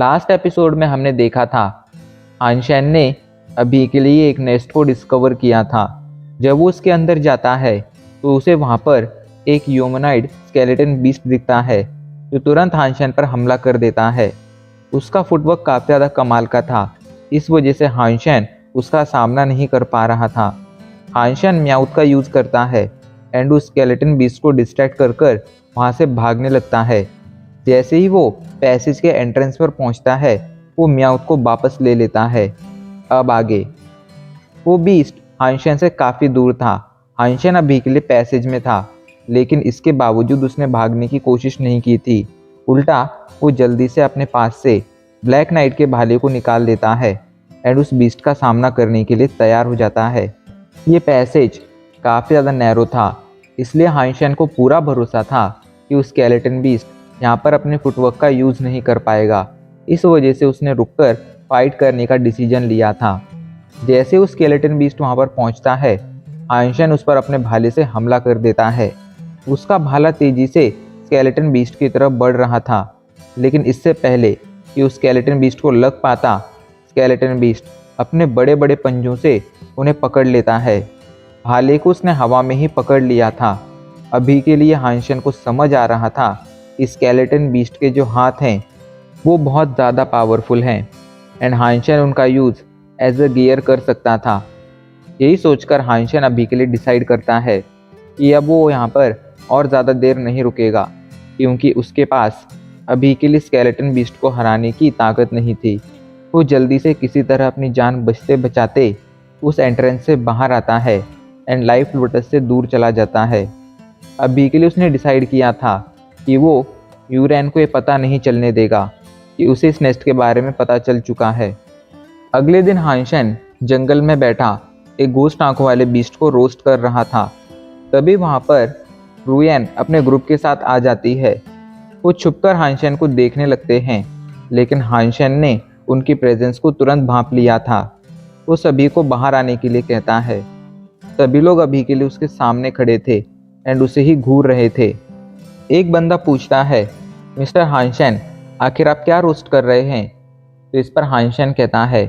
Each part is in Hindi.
लास्ट एपिसोड में हमने देखा था हानशेन ने अभी के लिए एक नेस्ट को डिस्कवर किया था। जब वो उसके अंदर जाता है तो उसे वहाँ पर एक ह्यूमनॉइड स्केलेटन बीस्ट दिखता है जो तुरंत हानशेन पर हमला कर देता है। उसका फुटवर्क काफ़ी ज़्यादा कमाल का था, इस वजह से हानशेन उसका सामना नहीं कर पा रहा था। हानशेन म्याउथ का यूज़ करता है एंड उस स्केलेटन बीस्ट को डिस्ट्रैक्ट कर वहाँ से भागने लगता है। जैसे ही वो पैसेज के एंट्रेंस पर पहुँचता है वो म्याउथ को वापस ले लेता है। अब आगे वो बीस्ट हानशेन से काफ़ी दूर था। हानशेन अभी के लिए पैसेज में था, लेकिन इसके बावजूद उसने भागने की कोशिश नहीं की थी। उल्टा वो जल्दी से अपने पास से ब्लैक नाइट के भाले को निकाल लेता है एंड उस बीस्ट का सामना करने के लिए तैयार हो जाता है। ये पैसेज काफ़ी ज़्यादा नैरो था, इसलिए हानशेन को पूरा भरोसा था कि उस स्केलेटन बीस्ट यहाँ पर अपने फुटवर्क का यूज़ नहीं कर पाएगा। इस वजह से उसने रुककर फाइट करने का डिसीजन लिया था। जैसे उस स्केलेटन बीस्ट वहाँ पर पहुँचता है, हानशेन उस पर अपने भाले से हमला कर देता है। उसका भाला तेजी से स्केलेटन बीस्ट की तरफ बढ़ रहा था, लेकिन इससे पहले कि उस स्केलेटन बीस्ट को लग पाता, स्केलेटन बीस्ट अपने बड़े बड़े पंजों से उन्हें पकड़ लेता है। भाले को उसने हवा में ही पकड़ लिया था। अभी के लिए हानशेन को समझ आ रहा था कि स्केलेटन बीस्ट के जो हाथ हैं वो बहुत ज़्यादा पावरफुल हैं एंड हानशेन उनका यूज़ एज अ गियर कर सकता था। यही सोचकर हानशेन अभी के लिए डिसाइड करता है कि अब वो यहाँ पर और ज़्यादा देर नहीं रुकेगा, क्योंकि उसके पास अभी के लिए स्केलेटन बीस्ट को हराने की ताकत नहीं थी। वो जल्दी से किसी तरह अपनी जान बचते बचाते उस एंट्रेंस से बाहर आता है एंड लाइफ लोटस से दूर चला जाता है। अभी के लिए उसने डिसाइड किया था कि वो यूरेन को ये पता नहीं चलने देगा कि उसे इस नेस्ट के बारे में पता चल चुका है। अगले दिन हानशेन जंगल में बैठा एक गोश्त आंखों वाले बीस्ट को रोस्ट कर रहा था। तभी वहाँ पर रुयन अपने ग्रुप के साथ आ जाती है। वो छुपकर हानशेन को देखने लगते हैं, लेकिन हानशेन ने उनकी प्रेजेंस को तुरंत भांप लिया था। वो सभी को बाहर आने के लिए कहता है। सभी लोग अभी के लिए उसके सामने खड़े थे एंड उसे ही घूर रहे थे। एक बंदा पूछता है, मिस्टर हानशेन, आखिर आप क्या रोस्ट कर रहे हैं? तो इस पर हानशेन कहता है,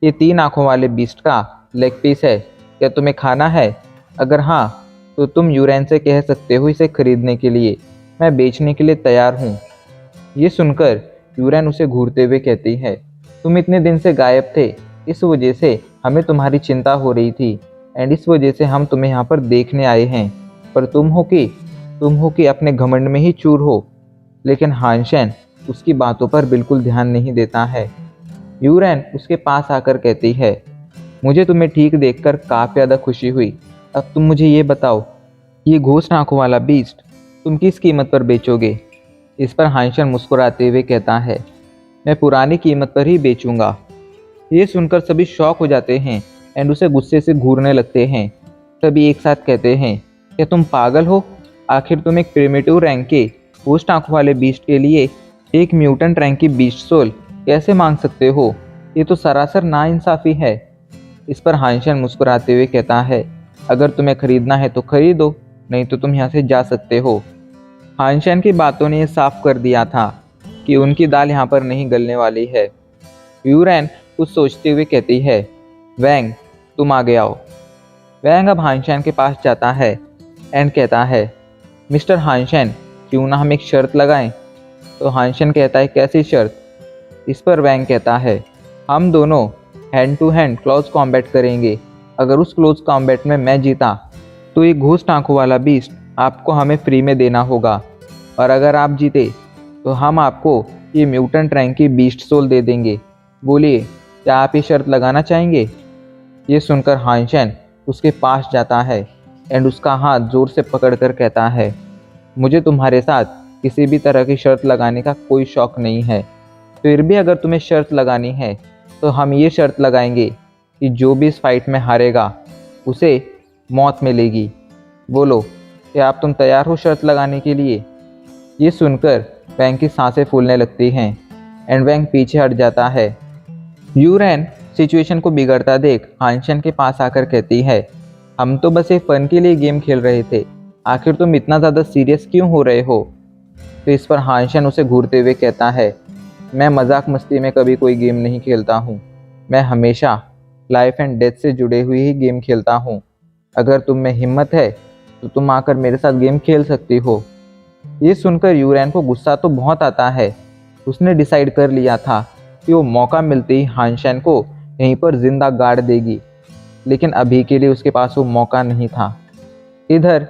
ये 3 आंखों वाले बीस्ट का लेग पीस है, क्या तुम्हें खाना है? अगर हाँ तो तुम यूरेन से कह सकते हो इसे खरीदने के लिए, मैं बेचने के लिए तैयार हूँ। ये सुनकर यूरेन उसे घूरते हुए कहती है, तुम इतने दिन से गायब थे, इस वजह से हमें तुम्हारी चिंता हो रही थी एंड इस वजह से हम तुम्हें यहाँ पर देखने आए हैं, पर तुम हो कि अपने घमंड में ही चूर हो। लेकिन हानशेन उसकी बातों पर बिल्कुल ध्यान नहीं देता है। यूरेन उसके पास आकर कहती है, मुझे तुम्हें ठीक देखकर काफ़ी ज़्यादा खुशी हुई। अब तुम मुझे ये बताओ, ये घोस्ट आंखों वाला बीस्ट तुम किस कीमत पर बेचोगे? इस पर हानशेन मुस्कुराते हुए कहता है, मैं पुरानी कीमत पर ही बेचूंगा। ये सुनकर सभी शॉक हो जाते हैं एंड उसे गुस्से से घूरने लगते हैं। सभी एक साथ कहते हैं, क्या तुम पागल हो? आखिर तुम एक प्रिमिटिव रैंक के घोस्ट आंखों वाले बीस्ट के लिए एक म्यूटेंट रैंक की बीस्ट सोल कैसे मांग सकते हो? ये तो सरासर नाइंसाफ़ी है। इस पर हानशेन मुस्कुराते हुए कहता है, अगर तुम्हें खरीदना है तो खरीदो, नहीं तो तुम यहाँ से जा सकते हो। हानशेन की बातों ने यह साफ कर दिया था कि उनकी दाल यहाँ पर नहीं गलने वाली है। यूरेन कुछ सोचते हुए कहती है, वैंग तुम आगे आओ। वैंग अब हानशेन के पास जाता है एंड कहता है, मिस्टर हानशेन, क्यों ना हम एक शर्त लगाएं? तो हानशेन कहता है, कैसी शर्त? इस पर वैंग कहता है, हम दोनों hand to hand close combat करेंगे। अगर उस क्लोज कॉम्बैट में मैं जीता तो ये घोस्ट आंखों वाला बीस्ट आपको हमें फ्री में देना होगा, और अगर आप जीते तो हम आपको ये म्यूटेंट रैंक की बीस्ट सोल दे देंगे। बोलिए, क्या आप ये शर्त लगाना चाहेंगे? ये सुनकर हानशेन उसके पास जाता है एंड उसका हाथ ज़ोर से पकड़कर कहता है, मुझे तुम्हारे साथ किसी भी तरह की शर्त लगाने का कोई शौक़ नहीं है। फिर भी अगर तुम्हें शर्त लगानी है तो हम ये शर्त लगाएंगे कि जो भी इस फाइट में हारेगा उसे मौत मिलेगी। बोलो, क्या आप तुम तैयार हो शर्त लगाने के लिए? ये सुनकर वैंग की सांसें फूलने लगती हैं एंड वैंग पीछे हट जाता है। यूरेन सिचुएशन को बिगड़ता देख हानशेन के पास आकर कहती है, हम तो बस एक फन के लिए गेम खेल रहे थे, आखिर तुम इतना ज़्यादा सीरियस क्यों हो रहे हो? तो इस पर हानशेन उसे घूरते हुए कहता है, मैं मजाक मस्ती में कभी कोई गेम नहीं खेलता हूँ। मैं हमेशा लाइफ एंड डेथ से जुड़े हुए ही गेम खेलता हूँ। अगर तुम में हिम्मत है तो तुम आकर मेरे साथ गेम खेल सकती हो। ये सुनकर यूरेन को गुस्सा तो बहुत आता है। उसने डिसाइड कर लिया था कि वो मौका मिलते ही हानशेन को यहीं पर जिंदा गाड़ देगी, लेकिन अभी के लिए उसके पास वो मौका नहीं था। इधर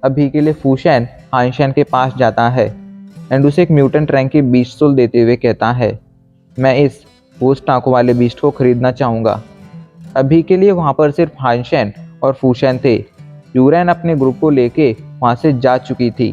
अभी के लिए फूशेन हानशेन के पास जाता है एंड उसे एक म्यूटेंट रैंक की बीस्ट सोल देते हुए कहता है, मैं इस पोस्ट टाँकों वाले बीस्ट को खरीदना चाहूँगा। अभी के लिए वहाँ पर सिर्फ हानशेन और फूशेन थे। यूरेन अपने ग्रुप को लेके वहाँ से जा चुकी थी।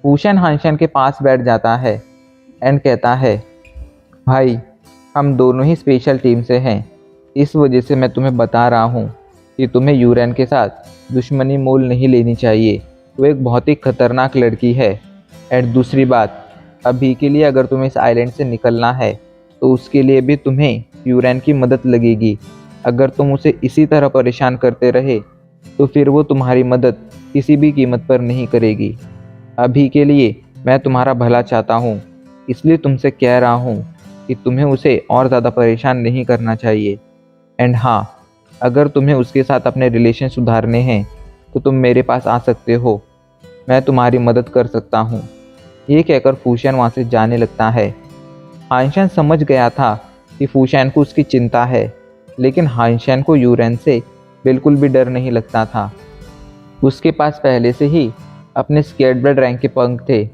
फूशेन हानशेन के पास बैठ जाता है एंड कहता है, भाई हम दोनों ही स्पेशल टीम से हैं, इस वजह से मैं तुम्हें बता रहा हूँ कि तुम्हें यूरेन के साथ दुश्मनी मोल नहीं लेनी चाहिए। वो एक बहुत ही खतरनाक लड़की है। एंड दूसरी बात, अभी के लिए अगर तुम्हें इस आइलैंड से निकलना है तो उसके लिए भी तुम्हें यूरेन की मदद लगेगी। अगर तुम उसे इसी तरह परेशान करते रहे तो फिर वो तुम्हारी मदद किसी भी कीमत पर नहीं करेगी। अभी के लिए मैं तुम्हारा भला चाहता हूँ, इसलिए तुमसे कह रहा हूँ कि तुम्हें उसे और ज़्यादा परेशान नहीं करना चाहिए। एंड हाँ, अगर तुम्हें उसके साथ अपने रिलेशन सुधारने हैं तो तुम मेरे पास आ सकते हो, मैं तुम्हारी मदद कर सकता हूँ। ये कहकर फूशेन वहाँ से जाने लगता है। हानशेन समझ गया था कि फूशेन को उसकी चिंता है, लेकिन हानशेन को यूरेन से बिल्कुल भी डर नहीं लगता था। उसके पास पहले से ही अपने स्केटबर्ड रैंक के पंख थे।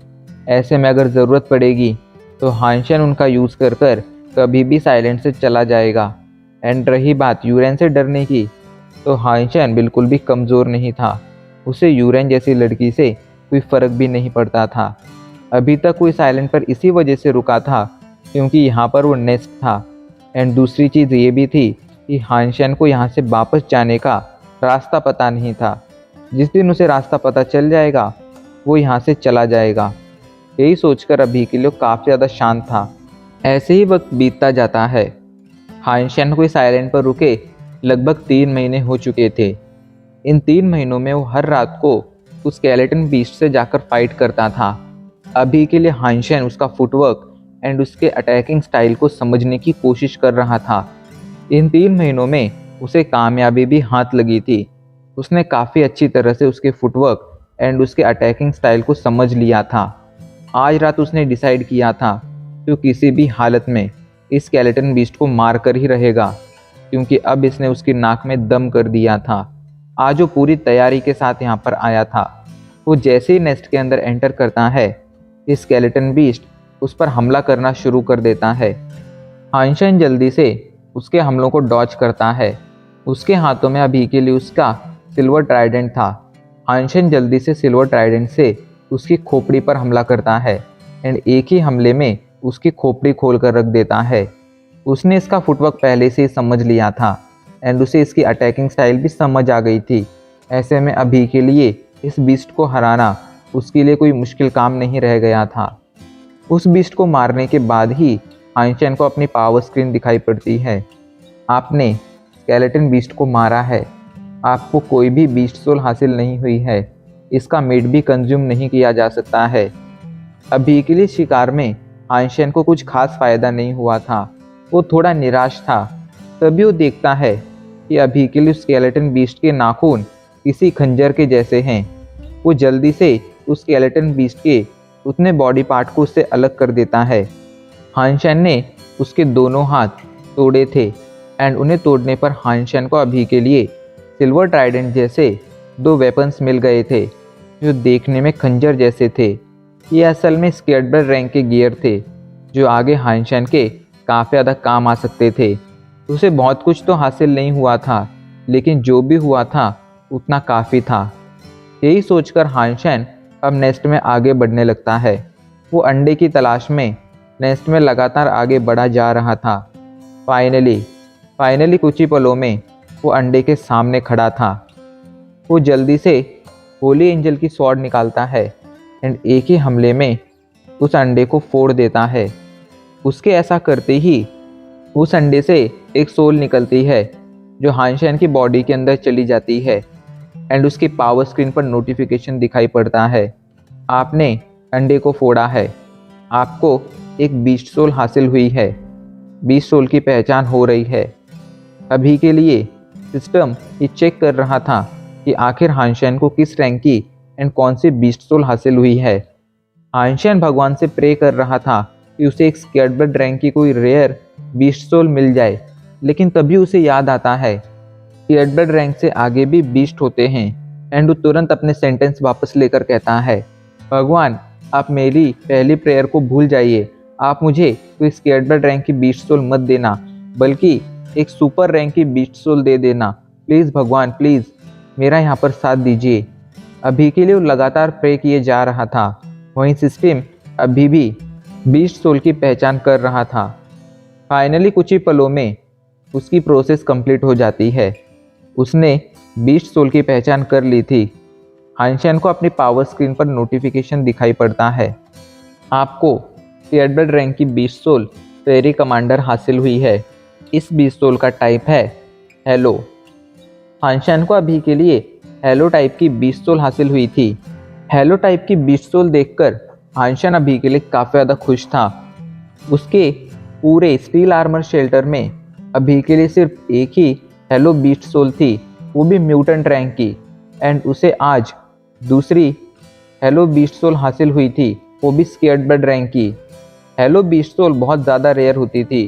ऐसे में अगर ज़रूरत पड़ेगी तो हानशेन उनका यूज़ कर कर कभी भी साइलेंट से चला जाएगा। एंड रही बात यूरेन से डरने की, तो हानशेन बिल्कुल भी कमज़ोर नहीं था। उसे यूरेन जैसी लड़की से कोई फ़र्क भी नहीं पड़ता था। अभी तक वो इस आइलैंड पर इसी वजह से रुका था क्योंकि यहाँ पर वो नेस्ट था। एंड दूसरी चीज़ ये भी थी कि हानशेन को यहाँ से वापस जाने का रास्ता पता नहीं था। जिस दिन उसे रास्ता पता चल जाएगा वो यहाँ से चला जाएगा। यही सोचकर अभी के लिए काफ़ी ज़्यादा शांत था। ऐसे ही वक्त बीतता जाता है। हानशेन को इस आइलैंड पर रुके लगभग 3 महीने हो चुके थे। इन 3 महीनों में वो हर रात को उस स्केलेटन बीस्ट से जाकर फाइट करता था। अभी के लिए हानशेन उसका फुटवर्क एंड उसके अटैकिंग स्टाइल को समझने की कोशिश कर रहा था। इन 3 महीनों में उसे कामयाबी भी हाथ लगी थी। उसने काफ़ी अच्छी तरह से उसके फुटवर्क एंड उसके अटैकिंग स्टाइल को समझ लिया था। आज रात उसने डिसाइड किया था कि वो किसी भी हालत में इस स्केलेटन बीस्ट को मार कर ही रहेगा, क्योंकि अब इसने उसकी नाक में दम कर दिया था। आज वो पूरी तैयारी के साथ यहाँ पर आया था। वो जैसे ही नेस्ट के अंदर एंटर करता है, इस स्केलेटन बीस्ट उस पर हमला करना शुरू कर देता है। हानशेन जल्दी से उसके हमलों को डॉज करता है। उसके हाथों में अभी के लिए उसका सिल्वर ट्राइडेंट था। हानशेन जल्दी से सिल्वर ट्राइडेंट से उसकी खोपड़ी पर हमला करता है एंड एक ही हमले में उसकी खोपड़ी खोल कर रख देता है। उसने इसका फुटवर्क पहले से ही समझ लिया था एंड उसे इसकी अटैकिंग स्टाइल भी समझ आ गई थी। ऐसे में अभी के लिए इस बीस्ट को हराना उसके लिए कोई मुश्किल काम नहीं रह गया था। उस बीस्ट को मारने के बाद ही हानशेन को अपनी पावर स्क्रीन दिखाई पड़ती है। आपने स्केलेटन बीस्ट को मारा है, आपको कोई भी बीस्ट सोल हासिल नहीं हुई है, इसका मीट भी कंज्यूम नहीं किया जा सकता है। अभी के लिए शिकार में हानशेन को कुछ खास फायदा नहीं हुआ था। वो थोड़ा निराश था। तभी वो देखता है कि अभी के लिए स्केलेटन बीस्ट के नाखून किसी खंजर के जैसे हैं। वो जल्दी से उस स्केलेटन बीस्ट के उतने बॉडी पार्ट को उससे अलग कर देता है। हानशेन ने उसके दोनों हाथ तोड़े थे एंड उन्हें तोड़ने पर हानशेन को अभी के लिए सिल्वर ट्राइडेंट जैसे 2 वेपन्स मिल गए थे जो देखने में खंजर जैसे थे। ये असल में स्केटबर्ड रैंक के गियर थे जो आगे हानशेन के काफ़ी ज़्यादा काम आ सकते थे। उसे बहुत कुछ तो हासिल नहीं हुआ था, लेकिन जो भी हुआ था उतना काफ़ी था। यही सोचकर हानशेन अब नेस्ट में आगे बढ़ने लगता है। वो अंडे की तलाश में नेस्ट में लगातार आगे बढ़ा जा रहा था। फाइनली कुछ ही पलों में वो अंडे के सामने खड़ा था। वो जल्दी से होली एंजल की स्वॉर्ड निकालता है एंड एक ही हमले में उस अंडे को फोड़ देता है। उसके ऐसा करते ही उस अंडे से एक सोल निकलती है जो हानशेन की बॉडी के अंदर चली जाती है एंड उसकी पावर स्क्रीन पर नोटिफिकेशन दिखाई पड़ता है, आपने अंडे को फोड़ा है, आपको एक बीस्ट सोल हासिल हुई है। बीस्ट सोल की पहचान हो रही है। अभी के लिए सिस्टम ये चेक कर रहा था कि आखिर हानशेन को किस रैंक की एंड कौन सी बीस्ट सोल हासिल हुई है। हानशेन भगवान से प्रे कर रहा था कि उसे एक स्केर्डबर्ड रैंक की कोई रेयर बीस्ट सोल मिल जाए, लेकिन तभी उसे याद आता है स्केर्डबर्ड रैंक से आगे भी बीस्ट होते हैं एंड वो तुरंत अपने सेंटेंस वापस लेकर कहता है, भगवान आप मेरी पहली प्रेयर को भूल जाइए, आप मुझे कोई स्केर्डबर्ड रैंक की बीस्ट सोल मत देना, बल्कि एक सुपर रैंक की बीस्ट सोल दे देना, प्लीज़ भगवान प्लीज़ मेरा यहाँ पर साथ दीजिए। अभी के लिए वो लगातार प्रे किए जा रहा था। वहीं सिस्टम अभी भी बीस्ट सोल की पहचान कर रहा था। फाइनली कुछ ही पलों में उसकी प्रोसेस कंप्लीट हो जाती है। उसने बीस्ट सोल की पहचान कर ली थी। हानशेन को अपनी पावर स्क्रीन पर नोटिफिकेशन दिखाई पड़ता है, आपको स्केर्डबर्ड रैंक की बीस्ट सोल फेरी कमांडर हासिल हुई है। इस बीस्ट सोल का टाइप है हेलो। हानशेन को अभी के लिए हेलो टाइप की बीस्ट सोल हासिल हुई थी। हेलो टाइप की बीस्ट सोल देखकर हानशेन अभी के लिए काफ़ी ज़्यादा खुश था। उसके पूरे स्टील आर्मर शेल्टर में अभी के लिए सिर्फ एक ही हेलो बीस्ट सोल थी, वो भी म्यूटेंट रैंक की, एंड उसे आज दूसरी हेलो बीस्ट सोल हासिल हुई थी, वो भी स्केर्डबर्ड रैंक की। हेलो बीस्ट सोल बहुत ज़्यादा रेयर होती थी।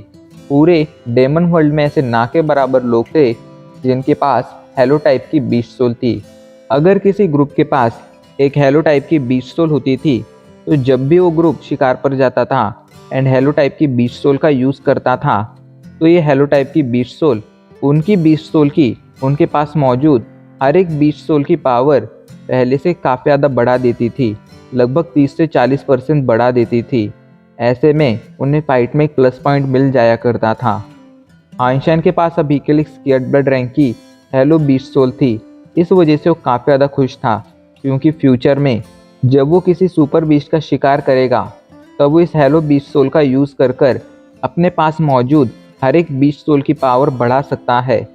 पूरे डेमन वर्ल्ड में ऐसे ना के बराबर लोग थे जिनके पास हेलो टाइप की बीस्ट सोल थी। अगर किसी ग्रुप के पास एक हेलो टाइप की बीस्ट सोल होती थी तो जब भी वो ग्रुप शिकार पर जाता था एंड हेलो टाइप की बीस्ट सोल का यूज़ करता था, तो ये हेलो टाइप की बीस्ट सोल उनकी बीस्ट सोल की उनके पास मौजूद हर एक बीस्ट सोल की पावर पहले से काफ़ी ज़्यादा बढ़ा देती थी, लगभग 30 से 40% बढ़ा देती थी। ऐसे में उन्हें फाइट में एक प्लस पॉइंट मिल जाया करता था। हानशेन के पास अभी के लिए स्केर्डबर्ड रैंक की हेलो बीस्ट सोल थी। इस वजह से वो काफ़ी ज़्यादा खुश था, क्योंकि फ्यूचर में जब वो किसी सुपर बीस्ट का शिकार करेगा तब वो इस हेलो बीस्ट सोल का यूज़ कर अपने पास मौजूद हर एक बीस्ट सोल की पावर बढ़ा सकता है।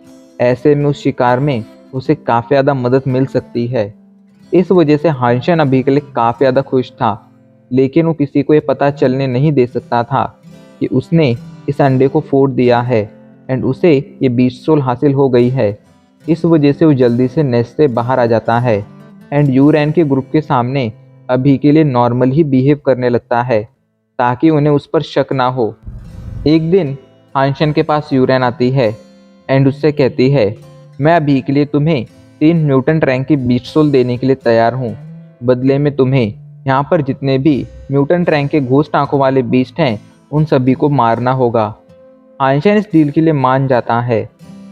ऐसे में उस शिकार में उसे काफ़ी ज़्यादा मदद मिल सकती है। इस वजह से हानशेन अभी के लिए काफ़ी ज़्यादा खुश था, लेकिन वो किसी को ये पता चलने नहीं दे सकता था कि उसने इस अंडे को फोड़ दिया है एंड उसे ये बीस्ट सोल हासिल हो गई है। इस वजह से वो जल्दी से नेस्ट से बाहर आ जाता है एंड यूरेन के ग्रुप के सामने अभी के लिए नॉर्मल ही बिहेव करने लगता है, ताकि उन्हें उस पर शक ना हो। एक दिन हानशेन के पास यूरेन आती है एंड उससे कहती है, मैं अभी के लिए तुम्हें 3 म्यूटेंट रैंक की बीस्ट सोल देने के लिए तैयार हूँ। बदले में तुम्हें यहाँ पर जितने भी म्यूटेंट रैंक के घोस्ट आंखों वाले बीस्ट हैं उन सभी को मारना होगा। हानशेन इस डील के लिए मान जाता है।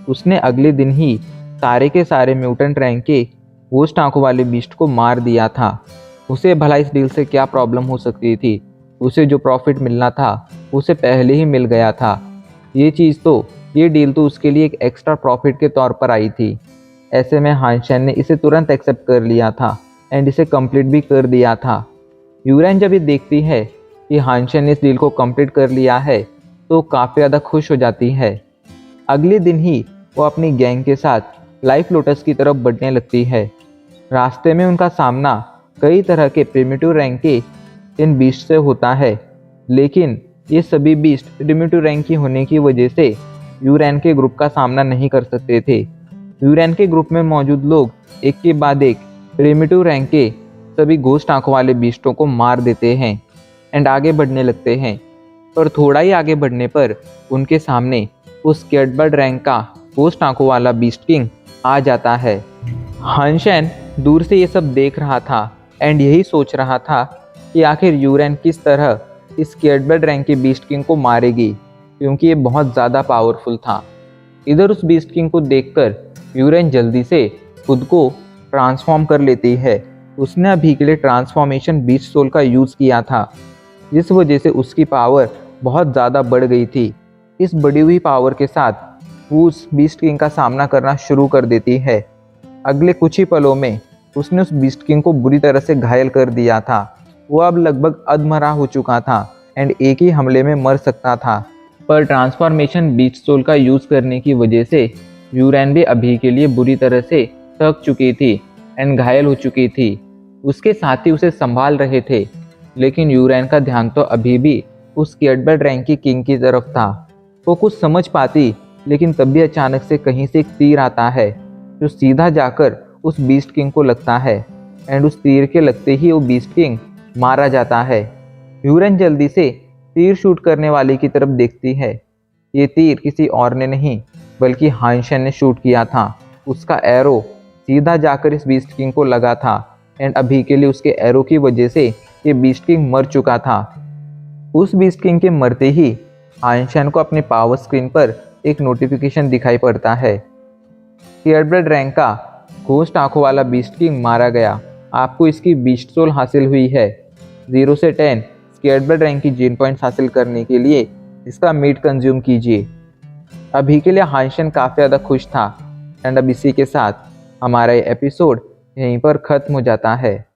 उसने अगले दिन ही सारे के सारे म्यूटेंट रैंक के घोस्ट आंखों वाले बीस्ट को मार दिया था। उसे भला इस डील से क्या प्रॉब्लम हो सकती थी, उसे जो प्रॉफिट मिलना था उसे पहले ही मिल गया था। ये डील तो उसके लिए एक एक्स्ट्रा प्रॉफिट के तौर पर आई थी। ऐसे में हानशेन ने इसे तुरंत एक्सेप्ट कर लिया था एंड इसे कंप्लीट भी कर दिया था। यूरेन जब ये देखती है कि हानशेन ने इस डील को कंप्लीट कर लिया है तो काफ़ी ज़्यादा खुश हो जाती है। अगले दिन ही वो अपनी गैंग के साथ लाइफ लोटस की तरफ बढ़ने लगती है। रास्ते में उनका सामना कई तरह के प्रिमिटिव रैंक के इन बीस्ट से होता है, लेकिन ये सभी बीस्ट प्रिमिटिव रैंक की होने की वजह से यूरेन के ग्रुप का सामना नहीं कर सकते थे। यूरेन के ग्रुप में मौजूद लोग एक के बाद एक प्रिमिटिव रैंक के सभी घोस्ट आंखों वाले बीस्टों को मार देते हैं एंड आगे बढ़ने लगते हैं। पर थोड़ा ही आगे बढ़ने पर उनके सामने उस स्केर्डबर्ड रैंक का घोस्ट आंखों वाला बीस्ट किंग आ जाता है। हानशेन दूर से ये सब देख रहा था एंड यही सोच रहा था कि आखिर यूरेन किस तरह इस स्केर्डबर्ड रैंक के बीस्ट किंग को मारेगी, क्योंकि ये बहुत ज़्यादा पावरफुल था। इधर उस बीस्ट किंग को देखकर यूरेन जल्दी से खुद को ट्रांसफॉर्म कर लेती है। उसने अभी के लिए ट्रांसफॉर्मेशन बीस्ट सोल का यूज़ किया था, जिस वजह से उसकी पावर बहुत ज़्यादा बढ़ गई थी। इस बढ़ी हुई पावर के साथ वो उस बीस्ट किंग का सामना करना शुरू कर देती है। अगले कुछ ही पलों में उसने उस बीस्ट किंग को बुरी तरह से घायल कर दिया था। वो अब लगभग अधमरा हो चुका था एंड एक ही हमले में मर सकता था, पर ट्रांसफॉर्मेशन बीस्ट सोल का यूज़ करने की वजह से यूरेन भी अभी के लिए बुरी तरह से थक चुकी थी एंड घायल हो चुकी थी। उसके साथी उसे संभाल रहे थे, लेकिन यूरेन का ध्यान तो अभी भी उस स्केयर्ड रैंक की किंग की तरफ था। वो कुछ समझ पाती, लेकिन तभी अचानक से कहीं से एक तीर आता है जो सीधा जाकर उस बीस्ट किंग को लगता है एंड उस तीर के लगते ही वो बीस्ट किंग मारा जाता है। ह्यूरन जल्दी से तीर शूट करने वाले की तरफ देखती है। ये तीर किसी और ने नहीं बल्कि हानशन ने शूट किया था। उसका एरो सीधा जाकर इस बीस्ट किंग को लगा था एंड अभी के लिए उसके एरो की वजह से ये बीस्ट किंग मर चुका था। उस बीस्ट किंग के मरते ही हानशन को अपने पावर स्क्रीन पर एक नोटिफिकेशन दिखाई पड़ता है। स्केयर्ड रैंक का घोस्ट आंखों वाला बीस्ट किंग मारा गया। आपको इसकी बीस्ट सोल हासिल हुई है। 0 से 10 स्केयर्ड रैंक की जीन पॉइंट्स हासिल करने के लिए इसका मीट कंज्यूम कीजिए। अभी के लिए हानशन काफ़ी ज़्यादा खुश था एंड अब इसी के साथ हमारा ये एपिसोड यहीं पर ख़त्म हो जाता है।